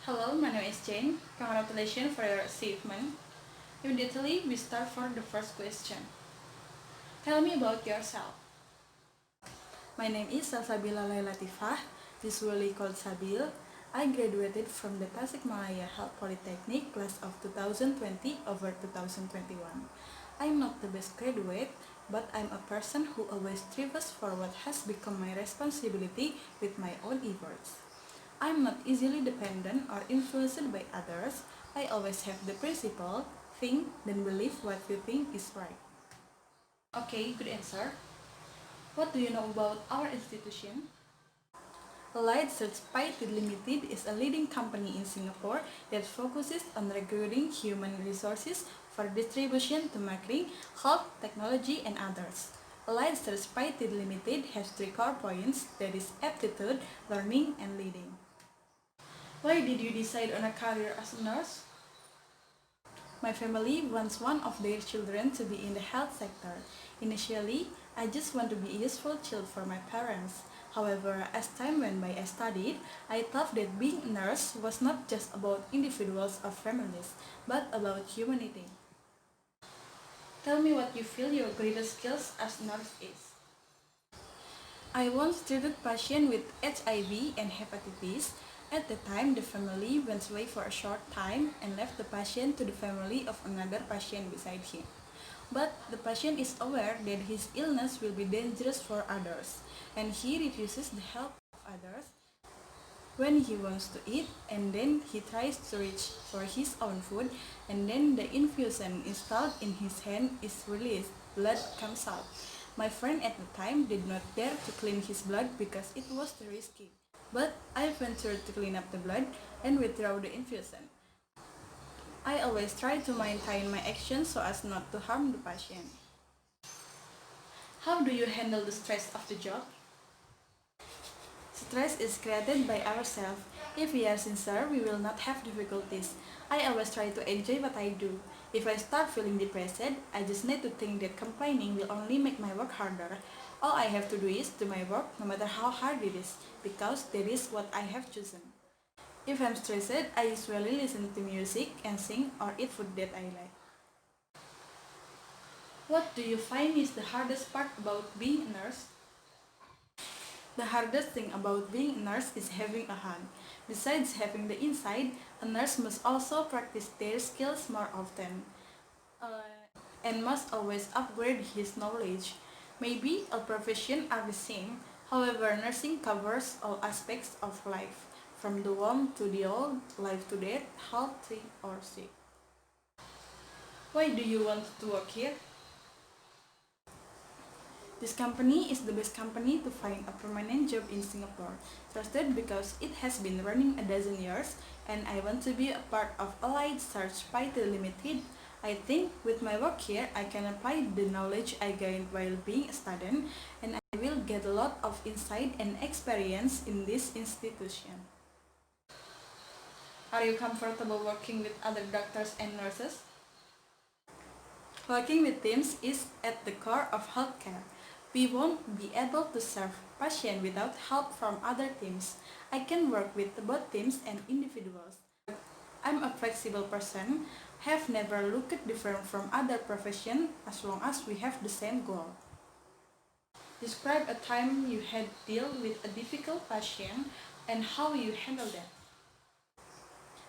Hello, my name is Jane. Congratulations for your achievement. Immediately, we start for the first question. Tell me about yourself. My name is Salsabila usually called Sabil. I graduated from the Tasikmalaya Health Polytechnic class of 2020 over 2021. I'm not the best graduate, but I'm a person who always strives for what has become my responsibility with my own efforts. I'm not easily dependent or influenced by others. I always have the principle, think, then believe what you think is right. Okay, good answer. What do you know about our institution? Allied Search Pty Limited is a leading company in Singapore that focuses on recruiting human resources for distribution to marketing, health, technology, and others. Allied Search Pty Limited has three core points, that is aptitude, learning, and leading. Why did you decide on a career as a nurse? My family wants one of their children to be in the health sector. Initially, I just want to be a useful child for my parents. However, as time went by I studied, I thought that being a nurse was not just about individuals or families, but about humanity. Tell me what you feel your greatest skills as a nurse is. I once treated patients with HIV and hepatitis. At the time, the family went away for a short time and left the patient to the family of another patient beside him. But the patient is aware that his illness will be dangerous for others, and he refuses the help of others when he wants to eat, and then he tries to reach for his own food, and then the infusion installed in his hand is released, blood comes out. My friend at the time did not dare to clean his blood because it was too risky. But I ventured to clean up the blood and withdraw the infusion. I always try to maintain my actions so as not to harm the patient. How do you handle the stress of the job? Stress is created by ourselves. If we are sincere, we will not have difficulties. I always try to enjoy what I do. If I start feeling depressed, I just need to think that complaining will only make my work harder. All I have to do is do my work no matter how hard it is, because that is what I have chosen. If I'm stressed, I usually listen to music and sing or eat food that I like. What do you find is the hardest part about being a nurse? The hardest thing about being a nurse is having a hand. Besides having the inside, a nurse must also practice their skills more often and must always upgrade his knowledge. Maybe all professions are the same, however, nursing covers all aspects of life, from the womb to the old, life to death, healthy or sick. Why do you want to work here? This company is the best company to find a permanent job in Singapore. Trusted because it has been running a dozen years and I want to be a part of Allied Search Pty Limited. I think with my work here, I can apply the knowledge I gained while being a student and I will get a lot of insight and experience in this institution. Are you comfortable working with other doctors and nurses? Working with teams is at the core of healthcare. We won't be able to serve patients without help from other teams. I can work with both teams and individuals. I'm a flexible person, have never looked different from other professions as long as we have the same goal. Describe a time you had to deal with a difficult patient and how you handled that.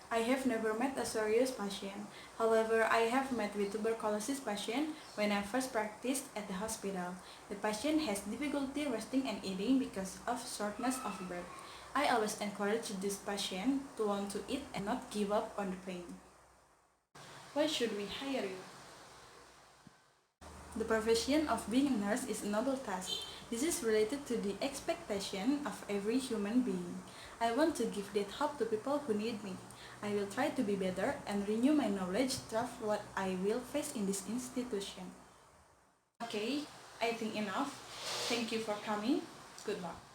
I have never met a serious patient. However, I have met with tuberculosis patient when I first practiced at the hospital. The patient has difficulty resting and eating because of shortness of breath. I always encourage this patient to want to eat and not give up on the pain. Why should we hire you? The profession of being a nurse is a noble task. This is related to the expectation of every human being. I want to give that hope to people who need me. I will try to be better and renew my knowledge through what I will face in this institution. Okay, I think enough. Thank you for coming. Good luck.